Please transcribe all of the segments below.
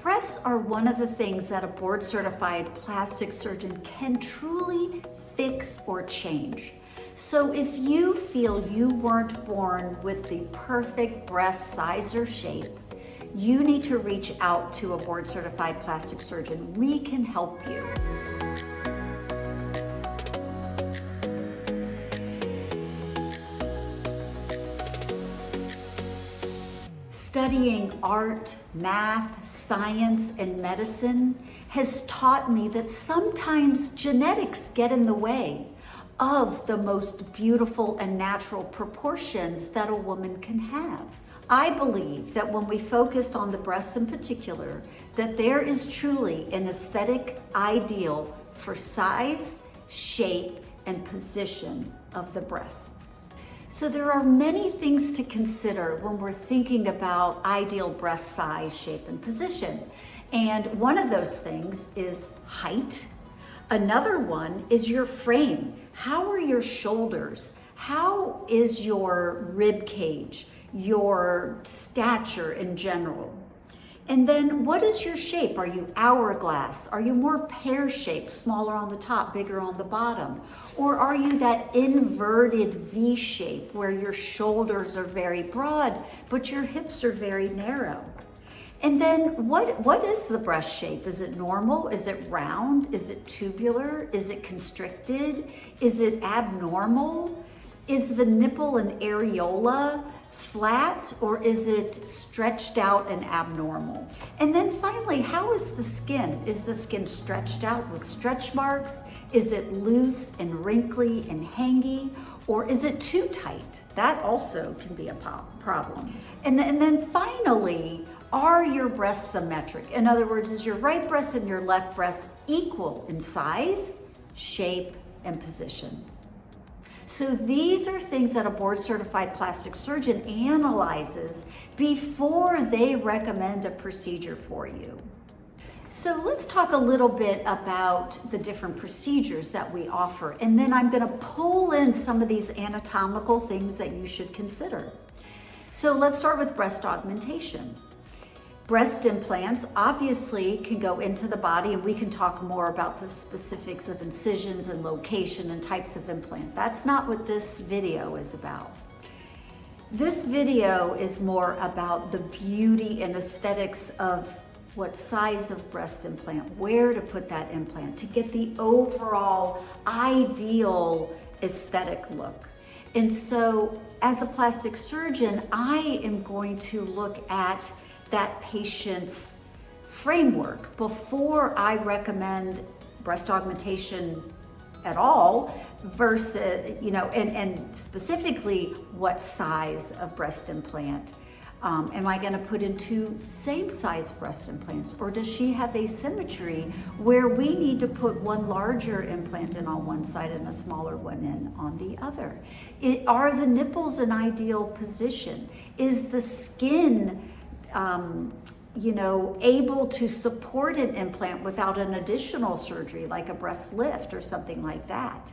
Breasts are one of the things that a board-certified plastic surgeon can truly fix or change. So if you feel you weren't born with the perfect breast size or shape, you need to reach out to a board-certified plastic surgeon. We can help you. Studying art, math, science, and medicine has taught me that sometimes genetics get in the way of the most beautiful and natural proportions that a woman can have. I believe that when we focused on the breasts in particular, that there is truly an aesthetic ideal for size, shape, and position of the breasts. So there are many things to consider when we're thinking about ideal breast size, shape, and position. And one of those things is height. Another one is your frame. How are your shoulders? How is your rib cage, your stature in general? And then what is your shape? Are you hourglass? Are you more pear-shaped, smaller on the top, bigger on the bottom? Or are you that inverted V shape where your shoulders are very broad, but your hips are very narrow? And then what is the breast shape? Is it normal? Is it round? Is it tubular? Is it constricted? Is it abnormal? Is the nipple and areola flat, or is it stretched out and abnormal? And then finally, how is the skin? Is the skin stretched out with stretch marks? Is it loose and wrinkly and hangy? Or is it too tight? That also can be a problem. And then finally, are your breasts symmetric? In other words, is your right breast and your left breast equal in size, shape, and position? So these are things that a board-certified plastic surgeon analyzes before they recommend a procedure for you. So let's talk a little bit about the different procedures that we offer, and then I'm going to pull in some of these anatomical things that you should consider. So let's start with breast augmentation. Breast implants obviously can go into the body, and we can talk more about the specifics of incisions and location and types of implant. That's not what this video is about. This video is more about the beauty and aesthetics of what size of breast implant, where to put that implant to get the overall ideal aesthetic look. And so as a plastic surgeon, I am going to look at that patient's framework before I recommend breast augmentation at all, versus, and specifically what size of breast implant. Am I going to put in two same size breast implants, or does she have asymmetry where we need to put one larger implant in on one side and a smaller one in on the other? Are the nipples an ideal position? Is the skin able to support an implant without an additional surgery like a breast lift or something like that?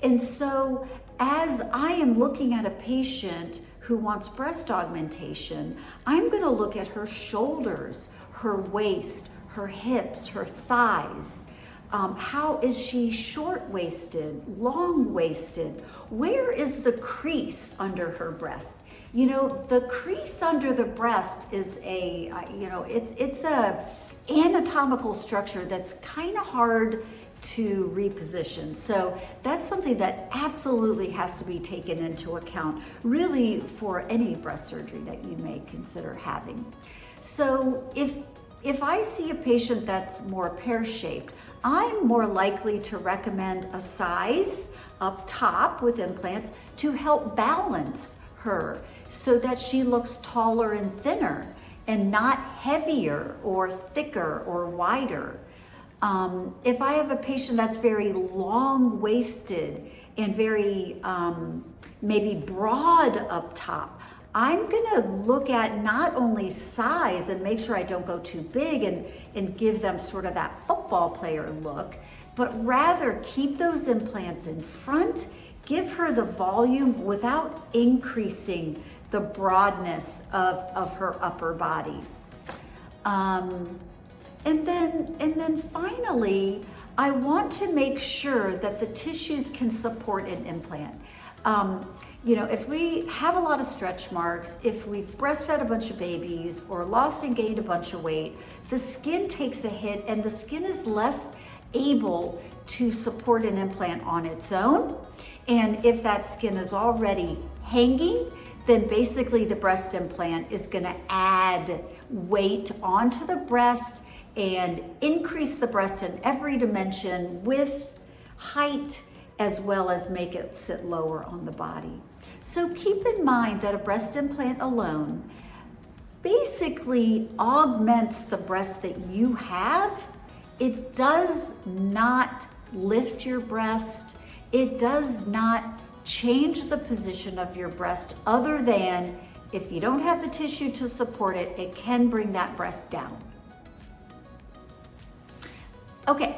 And so as I am looking at a patient who wants breast augmentation, I'm going to look at her shoulders, her waist, her hips, her thighs. How is she short-waisted, long-waisted? Where is the crease under her breast? The crease under the breast is it's a anatomical structure that's kind of hard to reposition. So that's something that absolutely has to be taken into account, really, for any breast surgery that you may consider having. So if I see a patient that's more pear-shaped, I'm more likely to recommend a size up top with implants to help balance her so that she looks taller and thinner and not heavier or thicker or wider. If I have a patient that's very long-waisted and very maybe broad up top, I'm gonna look at not only size and make sure I don't go too big and give them sort of that football player look, but rather keep those implants in front, give her the volume without increasing the broadness of her upper body. And then finally, I want to make sure that the tissues can support an implant. If we have a lot of stretch marks, if we've breastfed a bunch of babies or lost and gained a bunch of weight, the skin takes a hit and the skin is less able to support an implant on its own. And if that skin is already hanging, then basically the breast implant is going to add weight onto the breast and increase the breast in every dimension with height, as well as make it sit lower on the body. So keep in mind that a breast implant alone basically augments the breast that you have. It does not lift your breast. It does not change the position of your breast, other than if you don't have the tissue to support it, it can bring that breast down. Okay,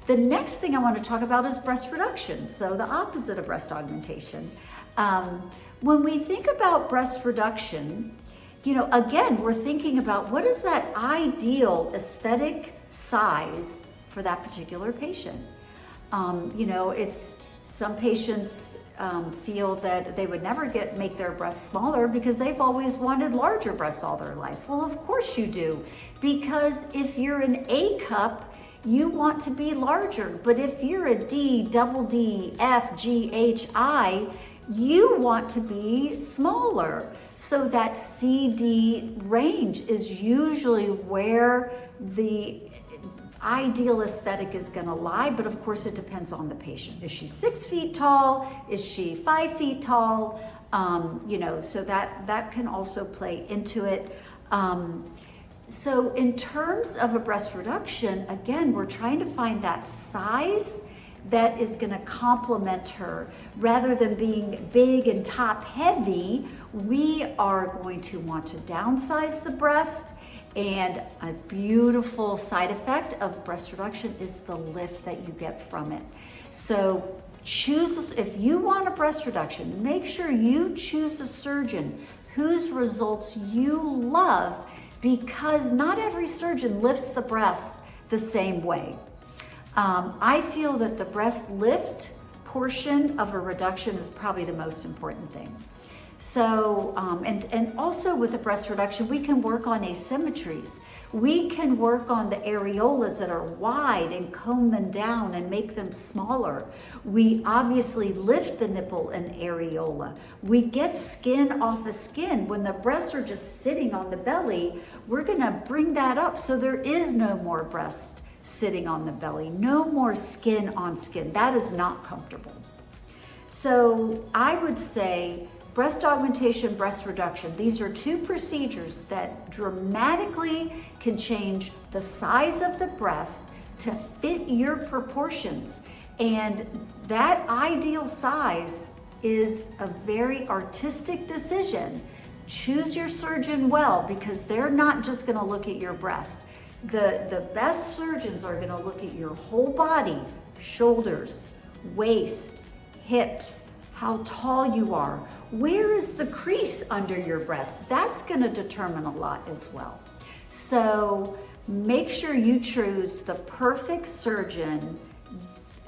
the next thing I want to talk about is breast reduction, so the opposite of breast augmentation. When we think about breast reduction, again, we're thinking about what is that ideal aesthetic size for that particular patient. It's some patients feel that they would never make their breasts smaller because they've always wanted larger breasts all their life. Well, of course you do, because if you're an A cup, you want to be larger. But if you're a D, double D, F, G, H, I, you want to be smaller. So that CD range is usually where the ideal aesthetic is going to lie, but of course it depends on the patient. Is she 6 feet tall? Is she 5 feet tall? So that can also play into it. So in terms of a breast reduction, again, we're trying to find that size that is going to complement her. Rather than being big and top heavy, we are going to want to downsize the breast. And a beautiful side effect of breast reduction is the lift that you get from it. So if you want a breast reduction, make sure you choose a surgeon whose results you love, because not every surgeon lifts the breast the same way. I feel that the breast lift portion of a reduction is probably the most important thing. So, and also with the breast reduction, we can work on asymmetries. We can work on the areolas that are wide and comb them down and make them smaller. We obviously lift the nipple and areola. We get skin off of skin. When the breasts are just sitting on the belly, we're gonna bring that up so there is no more breast sitting on the belly, no more skin on skin. That is not comfortable. So I would say breast augmentation, breast reduction, these are two procedures that dramatically can change the size of the breast to fit your proportions. And that ideal size is a very artistic decision. Choose your surgeon well, because they're not just gonna look at your breast. The best surgeons are gonna look at your whole body, shoulders, waist, hips, how tall you are, where is the crease under your breast. That's gonna determine a lot as well. So make sure you choose the perfect surgeon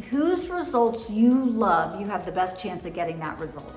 whose results you love. You have the best chance of getting that result.